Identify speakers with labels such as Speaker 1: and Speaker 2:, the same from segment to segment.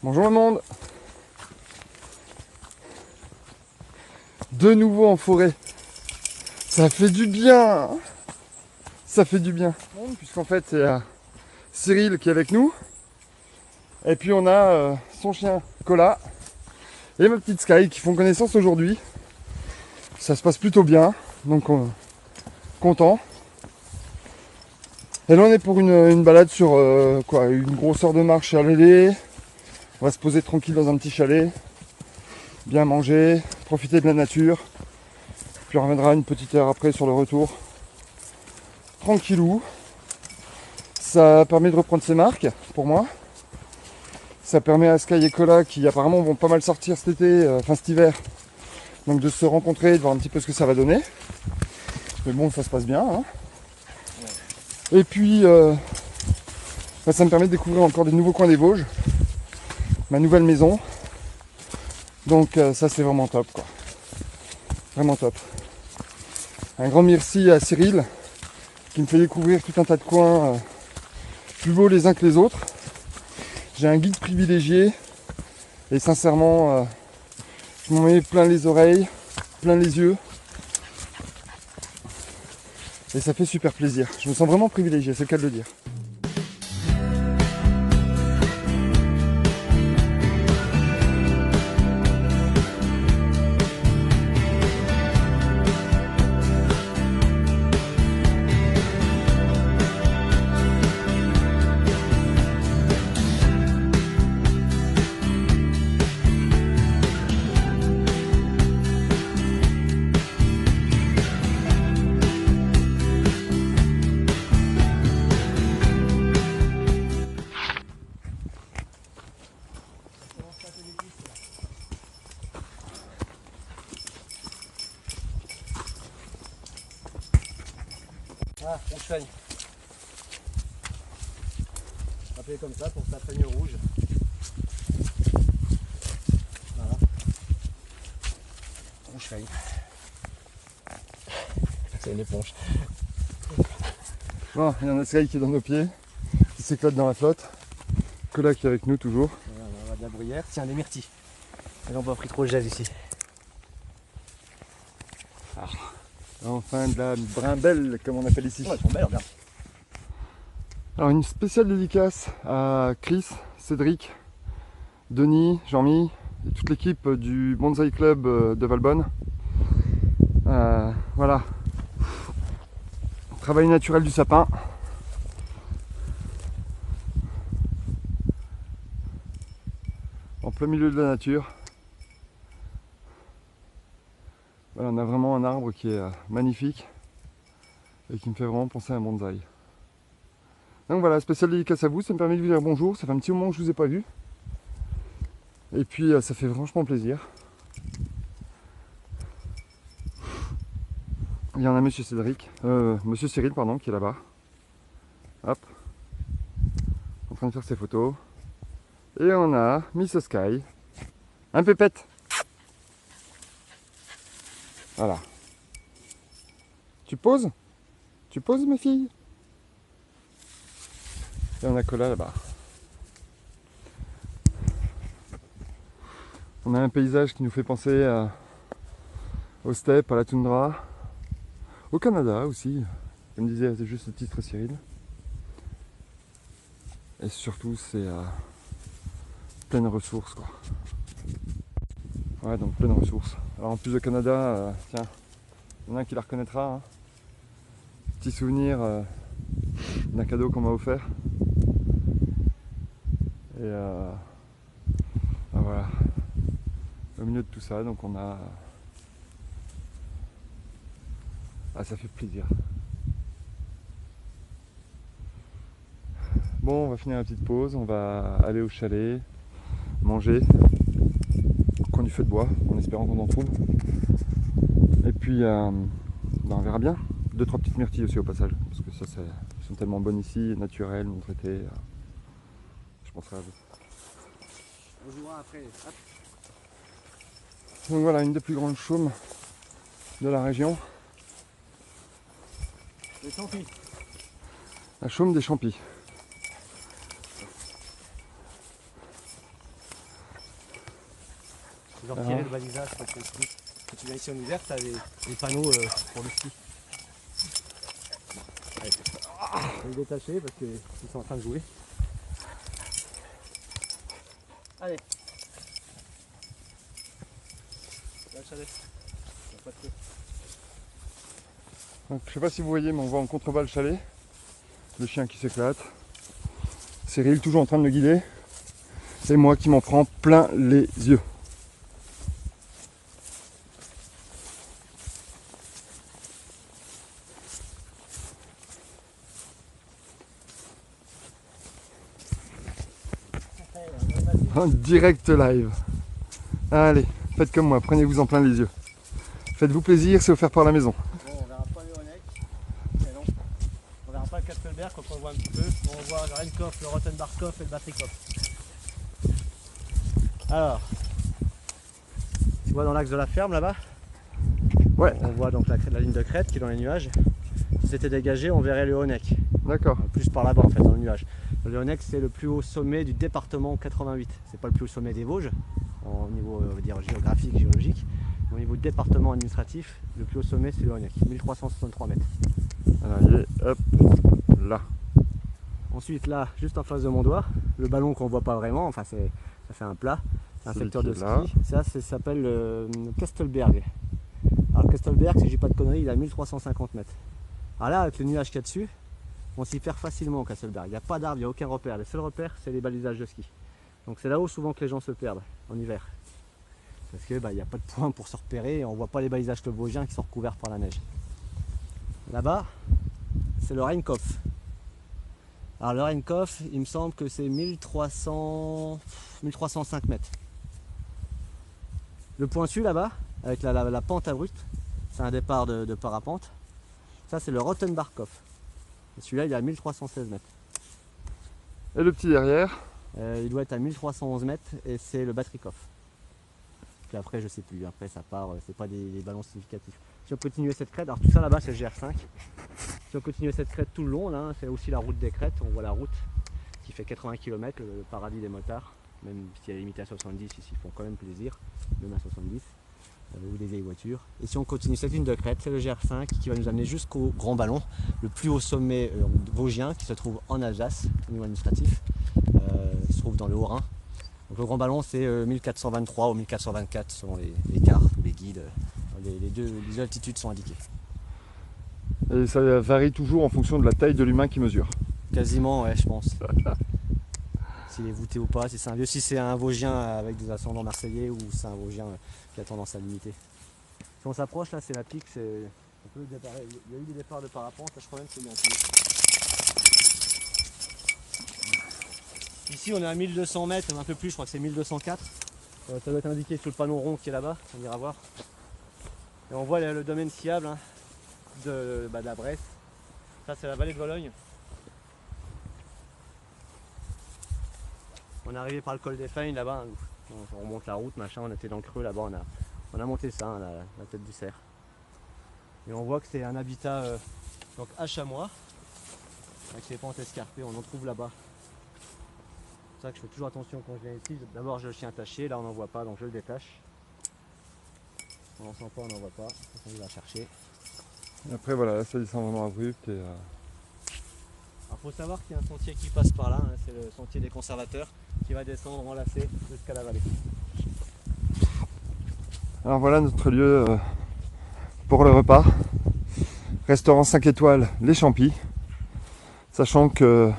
Speaker 1: Bonjour le monde. De nouveau en forêt. Ça fait du bien. Ça fait du bien. Puisqu'en fait c'est Cyril qui est avec nous. Et puis on a son chien Cola et ma petite Sky qui font connaissance aujourd'hui. Ça se passe plutôt bien. Donc content. Et là on est pour une balade sur une grosse heure de marche chalet. On va se poser tranquille dans un petit chalet. Bien manger, profiter de la nature. Puis on reviendra une petite heure après sur le retour. Tranquillou. Ça permet de reprendre ses marques pour moi. Ça permet à Sky et Cola, qui apparemment vont pas mal sortir cet été, cet hiver, donc de se rencontrer, de voir un petit peu ce que ça va donner. Mais bon, ça se passe bien. Hein. Et puis, ça me permet de découvrir encore des nouveaux coins des Vosges. Ma nouvelle maison. Donc ça c'est vraiment top quoi. Vraiment top. Un grand merci à Cyril qui me fait découvrir tout un tas de coins plus beaux les uns que les autres. J'ai un guide privilégié et sincèrement je m'en mets plein les oreilles, plein les yeux. Et ça fait super plaisir. Je me sens vraiment privilégié, c'est le cas de le dire.
Speaker 2: Ah, on soigne. Appelé comme ça pour sa peigne rouge. Voilà. On soigne. C'est une éponge.
Speaker 1: Bon, il y en a Sky qui est dans nos pieds, qui s'éclate dans la flotte. Cola qui est avec nous toujours.
Speaker 2: Voilà, on va de la bruyère. Tiens, des myrtilles. Et là, on n'a pas pris trop de gel ici.
Speaker 1: Enfin de la brimbelle comme on appelle ici.
Speaker 2: Ouais, elles sont belles, regarde.
Speaker 1: Alors une spéciale dédicace à Chris, Cédric, Denis, Jean-Mi et toute l'équipe du Bonsaï Club de Valbonne. Voilà. Travail naturel du sapin. En plein milieu de la nature. Voilà, on a vraiment un arbre qui est magnifique et qui me fait vraiment penser à un bonsaï. Donc voilà, spécial dédicace à vous, ça me permet de vous dire bonjour, ça fait un petit moment que je ne vous ai pas vu. Et puis ça fait franchement plaisir. Il y en a monsieur monsieur Cyril pardon, qui est là-bas. Hop. En train de faire ses photos. Et on a Miss Sky. Un pépette. Voilà. Tu poses? Tu poses ma fille? Et on a Cola là-bas. On a un paysage qui nous fait penser aux steppes, à la toundra, au Canada aussi, comme disait juste le titre Cyril. Et surtout c'est pleine ressources quoi. Ouais, donc pleine ressources. Alors en plus de Canada, tiens, il y en a un qui la reconnaîtra. Hein. Petit souvenir d'un cadeau qu'on m'a offert. Et voilà. Au milieu de tout ça, donc on a... Ah, ça fait plaisir. Bon, on va finir la petite pause, on va aller au chalet, manger, au coin du feu de bois, en espérant qu'on en trouve. Et puis, on verra bien. 2-3 petites myrtilles aussi au passage, parce que ça, elles sont tellement bonnes ici, naturelles, non traitées. Je penserai à vous.
Speaker 2: On jouera après. Hop.
Speaker 1: Donc voilà, une des plus grandes chaumes de la région.
Speaker 2: Les champis.
Speaker 1: La chaume des champis.
Speaker 2: Ils ont retiré le balisage pour le ski. Quand tu viens ici en hiver, tu as des panneaux pour le ski. Allez. Je vais les détacher parce qu'ils sont en train de jouer. Allez. Là, le chalet. Il n'y a pas de feu.
Speaker 1: Donc, je sais pas si vous voyez, mais on voit en contrebas le chalet. Le chien qui s'éclate. Cyril toujours en train de le guider. C'est moi qui m'en prends plein les yeux. En direct live. Allez, faites comme moi, prenez-vous en plein les yeux. Faites-vous plaisir, c'est offert par la maison.
Speaker 2: Bon, on verra pas le Honeck. Mais non. On verra pas le Kastelberg quand on le voit un petit peu. On voit le Renkopf, le Rottenbarkopf et le Batrikopf. Alors, tu vois dans l'axe de la ferme là-bas?
Speaker 1: Ouais.
Speaker 2: On voit donc la ligne de crête qui est dans les nuages. Si c'était dégagé, on verrait le Honeck.
Speaker 1: D'accord.
Speaker 2: Plus par là-bas en fait, dans le nuage. Le Honeck, c'est le plus haut sommet du département 88. C'est pas le plus haut sommet des Vosges, au niveau on va dire, géographique, géologique. Mais au niveau du département administratif, le plus haut sommet, c'est le Honeck, 1363 mètres.
Speaker 1: Alors, il est, hop, là.
Speaker 2: Ensuite, là, juste en face de mon doigt, le ballon qu'on voit pas vraiment, enfin ça fait un plat, un
Speaker 1: Celui
Speaker 2: secteur
Speaker 1: qui
Speaker 2: de
Speaker 1: est là.
Speaker 2: ski. Ça s'appelle Kastelberg. Alors Kastelberg, si je dis pas de conneries, il a 1350 mètres. Alors là, avec le nuage qu'il y a dessus, on s'y perd facilement au Kastelberg. Il n'y a pas d'arbre, il n'y a aucun repère. Le seul repère, c'est les balisages de ski. Donc c'est là-haut souvent que les gens se perdent en hiver. Parce qu'il n'y a pas de point pour se repérer et on ne voit pas les balisages vosgiens qui sont recouverts par la neige. Là-bas, c'est le Renkopf. Alors le Renkopf, il me semble que c'est 1305 mètres. Le pointu là-bas, avec la pente abrupte, c'est un départ de parapente. Ça c'est le Rottenbarkopf. Celui-là il est à 1316 mètres.
Speaker 1: Et le petit derrière?
Speaker 2: Il doit être à 1311 mètres et c'est le Batrikopf. Puis après je sais plus, après ça part, c'est pas des ballons significatifs. Si on continuait cette crête, alors tout ça là-bas c'est le GR5. Si on continuait cette crête tout le long, là, c'est aussi la route des crêtes, on voit la route qui fait 80 km, le paradis des motards. Même si elle est limitée à 70, ici ils font quand même plaisir, même à 70. Ou des vieilles voitures. Et si on continue cette ligne de crête, c'est le GR5 qui va nous amener jusqu'au Grand Ballon, le plus haut sommet vosgien qui se trouve en Alsace, au niveau administratif, qui se trouve dans le Haut-Rhin. Donc le Grand Ballon c'est 1423 ou 1424 selon les cartes ou les guides, les altitudes sont indiquées.
Speaker 1: Et ça varie toujours en fonction de la taille de l'humain qui mesure.
Speaker 2: Quasiment, ouais, je pense. S'il est voûté ou pas, si c'est un vieux, si c'est un Vosgien avec des ascendants marseillais ou c'est un Vosgien qui a tendance à limiter. Si on s'approche, là c'est la pique, il y a eu des départs de parapente, là, je crois même que c'est bien tiré. Ici on est à 1200 mètres, un peu plus, je crois que c'est 1204. Ça doit être indiqué sur le panneau rond qui est là-bas, on ira voir. Et on voit le domaine skiable hein, de la Bresse. Ça c'est la vallée de Vologne. On est arrivé par le col des Feignes là-bas, on remonte la route, machin, on était dans le creux là-bas, on a monté ça, hein, la tête du cerf. Et on voit que c'est un habitat donc à chamois, avec les pentes escarpées, on en trouve là-bas. C'est pour ça que je fais toujours attention quand je viens ici. D'abord j'ai le chien attaché, là on n'en voit pas, donc je le détache. On n'en sent pas, on n'en voit pas, on va chercher.
Speaker 1: Et après voilà, là ça descend vraiment abrupt. Et,
Speaker 2: Alors faut savoir qu'il y a un sentier qui passe par là, hein, c'est le sentier des conservateurs qui va descendre enlacé jusqu'à la vallée.
Speaker 1: Alors voilà notre lieu pour le repas. Restaurant 5 étoiles, les Champis. Sachant que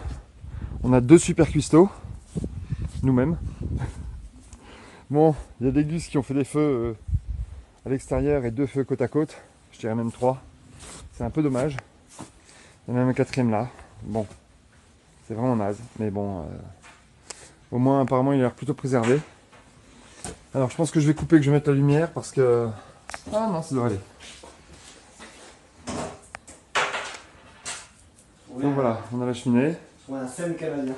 Speaker 1: on a 2 super cuistots, nous-mêmes. Bon, il y a des gus qui ont fait des feux à l'extérieur et 2 feux côte à côte. Je dirais même 3. C'est un peu dommage. Il y en a même un 4e là. Bon, c'est vraiment naze, mais bon, au moins apparemment il a l'air plutôt préservé. Alors je pense que je vais couper, que je vais mettre la lumière parce que... Ah non, ça devrait aller.
Speaker 2: Oui,
Speaker 1: donc voilà, on a la cheminée.
Speaker 2: On a un SEM canadien.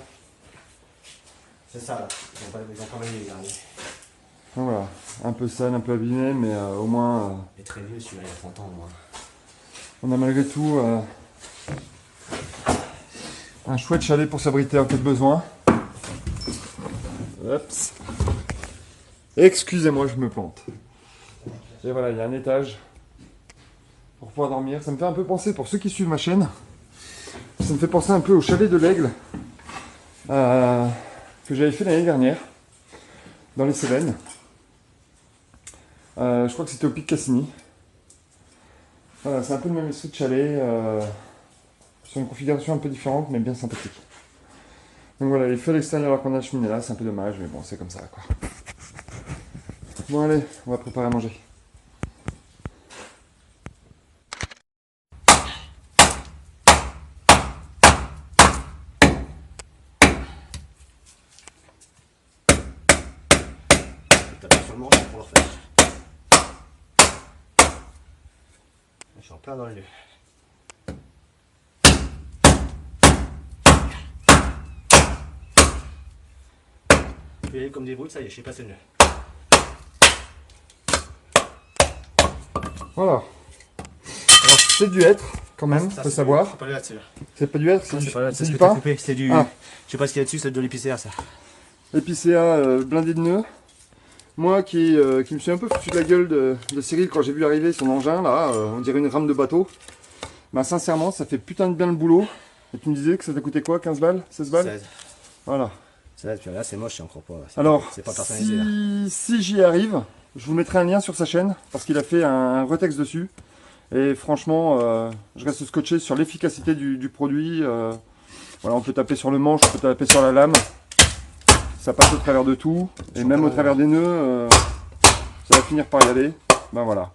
Speaker 2: C'est ça là, ils ont pas mis les derniers.
Speaker 1: Donc voilà, un peu sale, un peu abîmé, mais au moins...
Speaker 2: Il est très vieux celui-là, il a 30 ans au moins.
Speaker 1: On a malgré tout un chouette chalet pour s'abriter en cas de besoin. Oups. Excusez-moi, je me plante. Et voilà, il y a un étage pour pouvoir dormir. Ça me fait un peu penser, pour ceux qui suivent ma chaîne, ça me fait penser un peu au chalet de l'Aigle que j'avais fait l'année dernière dans les Cévennes. Je crois que c'était au Pic Cassini. Voilà, c'est un peu le même esprit de chalet, sur une configuration un peu différente, mais bien sympathique. Donc voilà, les feux à l'extérieur alors qu'on a la cheminée là, c'est un peu dommage, mais bon, c'est comme ça quoi. Bon allez, on va préparer à manger.
Speaker 2: Taper sur le manche pour leur faire. Je suis en plein dans le lieu. Je vais comme des brutes, ça y est, je sais pas c'est mieux.
Speaker 1: Voilà. Alors c'est du hêtre quand même, faut savoir.
Speaker 2: C'est pas là-dessus.
Speaker 1: C'est pas du hêtre, c'est du pain.
Speaker 2: C'est du.
Speaker 1: Ah.
Speaker 2: Je sais pas ce qu'il y a dessus, c'est de l'épicéa ça.
Speaker 1: Épicéa blindé de nœuds. Moi qui me suis un peu foutu de la gueule de Cyril quand j'ai vu arriver son engin là, on dirait une rame de bateau. Bah sincèrement ça fait putain de bien le boulot. Et tu me disais que ça t'a coûté quoi, 15 balles, 16 balles
Speaker 2: 16.
Speaker 1: Voilà.
Speaker 2: 16, puis là c'est moche, c'est encore pas.
Speaker 1: Alors,
Speaker 2: c'est pas personnalisé là.
Speaker 1: si j'y arrive, je vous mettrai un lien sur sa chaîne parce qu'il a fait un retexte dessus. Et franchement, je reste scotché sur l'efficacité du produit. Voilà, on peut taper sur le manche, on peut taper sur la lame. Ça passe au travers de tout. Et même au travers des nœuds, ça va finir par y aller. Ben voilà.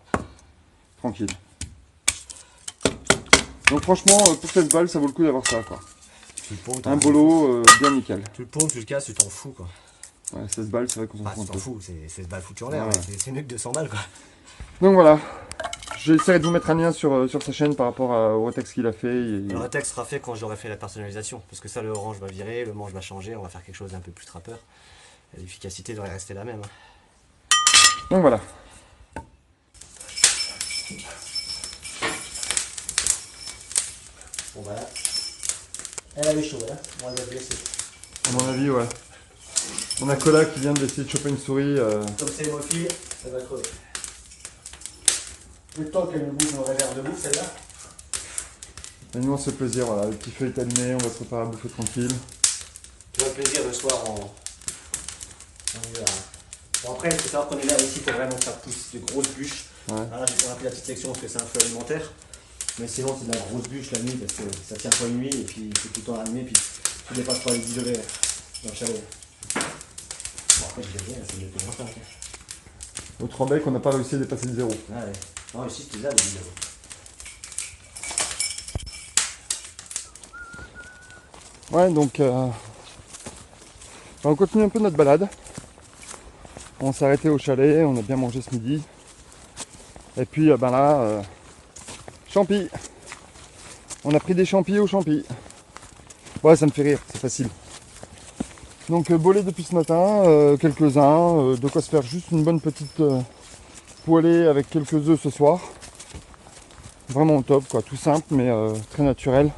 Speaker 1: Tranquille. Donc franchement, pour 16 balles, ça vaut le coup d'avoir ça quoi. Un bolo bien nickel.
Speaker 2: Tu le paumes, tu le casses, tu t'en fous quoi.
Speaker 1: Ouais, 16 balles, c'est vrai qu'on s'en fout un
Speaker 2: Tu
Speaker 1: peu.
Speaker 2: t'en fous, c'est 16 balles foutues en l'air,
Speaker 1: Ouais.
Speaker 2: c'est mieux que 200 balles quoi.
Speaker 1: Donc voilà. J'essaierai de vous mettre un lien sur sa chaîne par rapport au retexte qu'il a fait.
Speaker 2: Le retexte sera fait quand j'aurai fait la personnalisation. Parce que ça, le orange va virer, le manche va changer, on va faire quelque chose d'un peu plus trappeur. L'efficacité devrait rester la même.
Speaker 1: Donc voilà.
Speaker 2: Bon voilà. Elle avait chaud, hein. Bon, elle va blesser.
Speaker 1: À mon avis, ouais. On a Cola qui vient d'essayer de choper une souris.
Speaker 2: Comme c'est hémophile, ça va crever. Le temps qu'elle me bouge au réserve de bouffe, celle-là.
Speaker 1: Et nous on se fait plaisir, voilà. Le petit feu est allumé, on va se préparer à bouffer tranquille.
Speaker 2: Tu vois le plaisir le soir en hiver. Bon après, il faut savoir qu'on est là ici pour vraiment faire pousser de grosses bûches.
Speaker 1: Ouais.
Speaker 2: Là, j'ai fait la petite section parce que c'est un feu alimentaire. Mais sinon, c'est de la grosse bûche la nuit parce que ça tient pas une nuit et puis c'est tout le temps allumé. Puis tu dépasses pas les 10 degrés dans le chalet. Bon, après, je dis rien, c'est mieux que 25.
Speaker 1: Au Trembec, on n'a pas réussi à dépasser le zéro.
Speaker 2: Ah ouais. Non, ici, c'était là les 10 degrés.
Speaker 1: Ouais, donc on continue un peu notre balade. On s'est arrêté au chalet, on a bien mangé ce midi. Et puis ben là, champi. On a pris des champis au champi. Ouais, ça me fait rire, c'est facile. Donc bolé depuis ce matin, quelques-uns, de quoi se faire juste une bonne petite poêlée avec quelques œufs ce soir. Vraiment au top quoi, tout simple mais très naturel.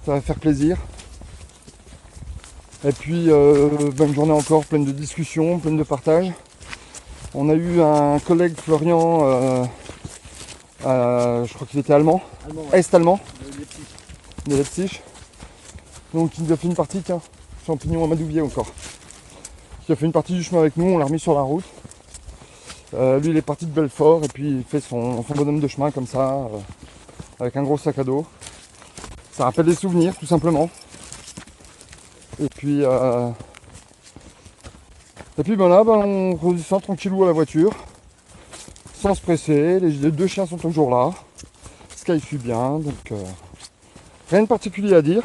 Speaker 1: Ça va faire plaisir. Et puis bonne journée encore, pleine de discussions, pleine de partage. On a eu un collègue Florian, je crois qu'il était allemand,
Speaker 2: Ouais.
Speaker 1: est-allemand, de Leipzig. Donc il nous a fait une partie, tiens, champignon amadouvier encore. Il a fait une partie du chemin avec nous, on l'a remis sur la route. Lui il est parti de Belfort et puis il fait son bonhomme de chemin comme ça, avec un gros sac à dos. Ça rappelle des souvenirs tout simplement. Et puis ben là, on redescend tranquillou à la voiture, sans se presser. Les deux chiens sont toujours là. Sky suit bien, donc rien de particulier à dire.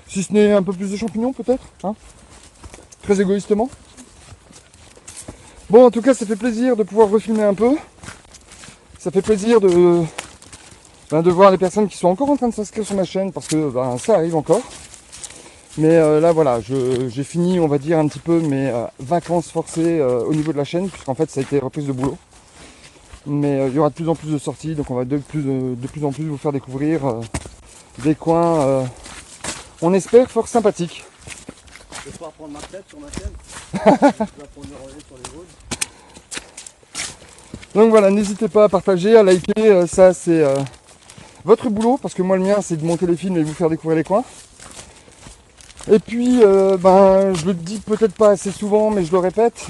Speaker 1: Si ce n'est un peu plus de champignons peut-être, hein, très égoïstement. Bon, en tout cas, ça fait plaisir de pouvoir refilmer un peu. Ça fait plaisir de voir les personnes qui sont encore en train de s'inscrire sur ma chaîne, parce que ça arrive encore. Mais là voilà, j'ai fini on va dire un petit peu mes vacances forcées au niveau de la chaîne, puisqu'en fait ça a été reprise de boulot. Mais il y aura de plus en plus de sorties, donc on va de plus en plus vous faire découvrir des coins, on espère, fort sympathiques.
Speaker 2: Je vais pouvoir prendre ma tête sur ma chaîne.
Speaker 1: Donc voilà, n'hésitez pas à partager, à liker, ça c'est votre boulot, parce que moi le mien c'est de monter les films et de vous faire découvrir les coins. Et puis, je le dis peut-être pas assez souvent, mais je le répète,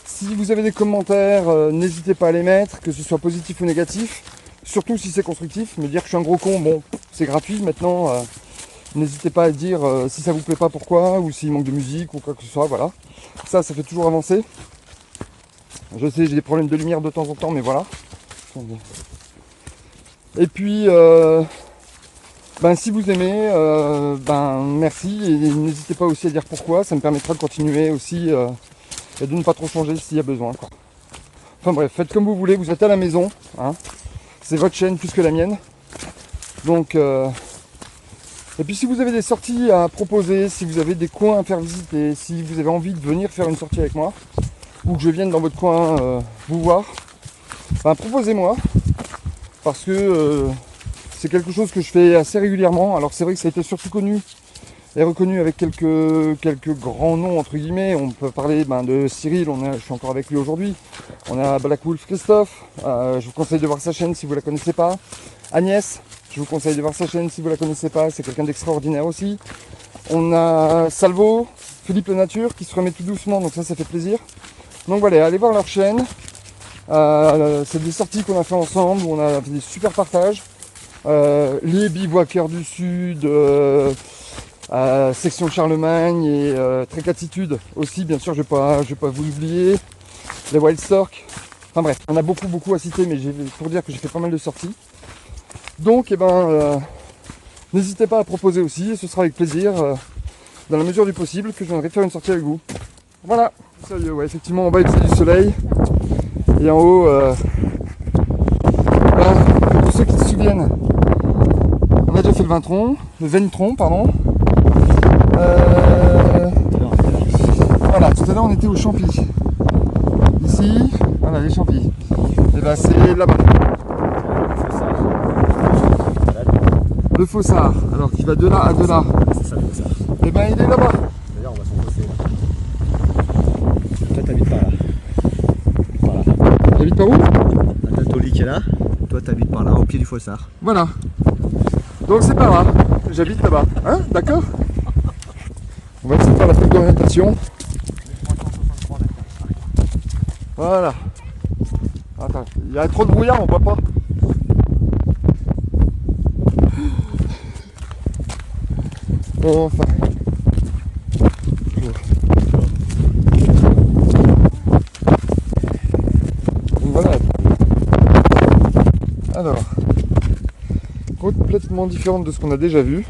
Speaker 1: si vous avez des commentaires, n'hésitez pas à les mettre, que ce soit positif ou négatif, surtout si c'est constructif. Me dire que je suis un gros con, bon, c'est gratuit maintenant, n'hésitez pas à dire si ça vous plaît pas pourquoi, ou s'il manque de musique ou quoi que ce soit, voilà. Ça fait toujours avancer. Je sais, j'ai des problèmes de lumière de temps en temps, mais voilà. Et puis, si vous aimez, merci. Et n'hésitez pas aussi à dire pourquoi. Ça me permettra de continuer aussi et de ne pas trop changer s'il y a besoin, quoi. Enfin bref, faites comme vous voulez. Vous êtes à la maison. Hein. C'est votre chaîne plus que la mienne. Donc, et puis si vous avez des sorties à proposer, si vous avez des coins à faire visiter, si vous avez envie de venir faire une sortie avec moi, ou que je vienne dans votre coin vous voir, proposez-moi, parce que c'est quelque chose que je fais assez régulièrement. Alors c'est vrai que ça a été surtout connu et reconnu avec quelques grands noms entre guillemets. On peut parler de Cyril, je suis encore avec lui aujourd'hui. On a Black Wolf Christophe, je vous conseille de voir sa chaîne si vous ne la connaissez pas. Agnès, je vous conseille de voir sa chaîne si vous ne la connaissez pas, c'est quelqu'un d'extraordinaire aussi. On a Salvo, Philippe La Nature qui se remet tout doucement, donc ça fait plaisir. Donc voilà, allez voir leur chaîne. C'est des sorties qu'on a fait ensemble, où on a fait des super partages. Les bivouaqueurs du Sud, section Charlemagne et Trek Attitude aussi, bien sûr, je vais pas vous l'oublier. Les Wild Stork. Enfin bref, on a beaucoup à citer, mais pour dire que j'ai fait pas mal de sorties. Donc, n'hésitez pas à proposer aussi, et ce sera avec plaisir, dans la mesure du possible, que je viendrai faire une sortie avec vous. Voilà. Sérieux, ouais, effectivement, en bas il y a du soleil. Et en haut, pour ceux qui se souviennent, on a déjà fait le Ventron, pardon. Voilà, tout à l'heure on était au Champy. Ici, voilà les Champys. Et c'est là-bas. Le Fossard, alors qui va de là à de là.
Speaker 2: C'est ça le Fossard.
Speaker 1: Et il est là-bas.
Speaker 2: D'ailleurs, on va s'en bosser là. Toi, t'habites par là. Par là.
Speaker 1: T'habites par où?
Speaker 2: La Tatoli qui est là. Toi, t'habites par là, au pied du Fossard.
Speaker 1: Voilà. Donc c'est par là. J'habite là-bas. Hein? D'accord? On va essayer de faire la plaque d'orientation. Voilà. Attends, il y a trop de brouillard, on voit pas. Bon, enfin. Voilà. Alors, complètement différente de ce qu'on a déjà vu.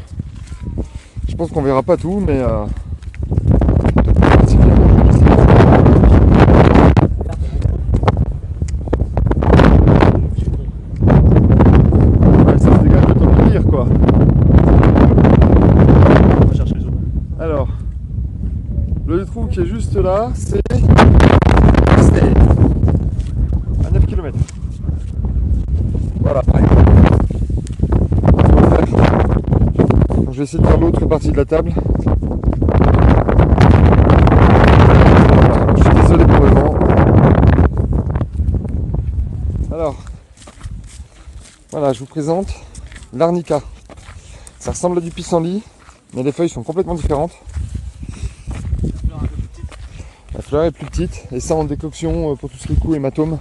Speaker 1: Je pense qu'on verra pas tout, mais ça se dégage de ton délire, quoi.
Speaker 2: On va chercher le zoom.
Speaker 1: Alors, le trou qui est juste là, c'est à 9 km. Voilà, pareil. Donc, je vais essayer de faire l'autre partie de la table. Je suis désolé pour le vent. Alors, voilà, je vous présente l'arnica. Ça ressemble à du pissenlit, mais les feuilles sont complètement différentes. La fleur est plus petite, et ça en décoction pour tout ce qui est coups hématomes.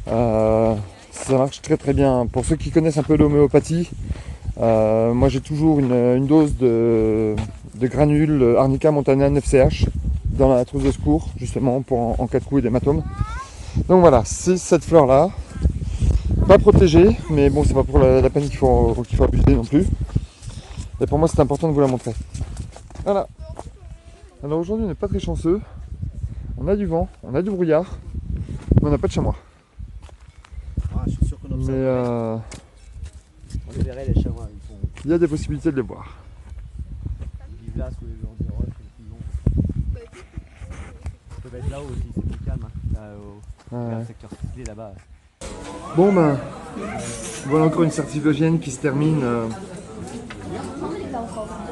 Speaker 1: Ça marche très bien. Pour ceux qui connaissent un peu l'homéopathie, moi j'ai toujours une dose de granules Arnica montana 9CH dans la trousse de secours, justement pour en cas de coups et d'hématomes. Donc voilà, c'est cette fleur là. Pas protégée, mais bon, c'est pas pour la peine qu'il faut abuser non plus. Et pour moi, c'est important de vous la montrer. Voilà. Alors aujourd'hui, on n'est pas très chanceux. On a du vent, on a du brouillard, mais on n'a pas de chamois.
Speaker 2: Ah, je suis sûr qu'on observe.
Speaker 1: Mais
Speaker 2: on les verrait, les chamois.
Speaker 1: il y a des possibilités de les voir.
Speaker 2: Ils vivent là sous les gens des roches, les pigeons. Ils peuvent être là-haut aussi, c'est plus calme. Hein. Là,
Speaker 1: Ouais.
Speaker 2: le secteur ciblé là-bas.
Speaker 1: Bon voilà encore une sortie vosgienne qui se termine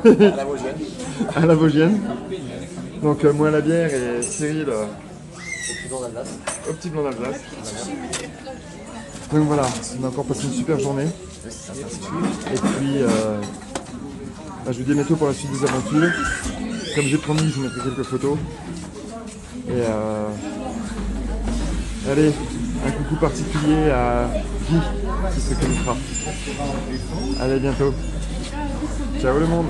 Speaker 2: À la Vosgienne.
Speaker 1: à la Vosgienne. Donc moi la bière et Cyril
Speaker 2: Au blanc d'Alsace.
Speaker 1: au petit blanc d'Alsace. Donc voilà, on a encore passé une super journée. Et puis bah, je vous dis à bientôt pour la suite des aventures. Comme j'ai promis, je vous mettrai quelques photos. Et allez, un coucou particulier à Guy qui se connectera. Allez, à bientôt. Ciao le monde.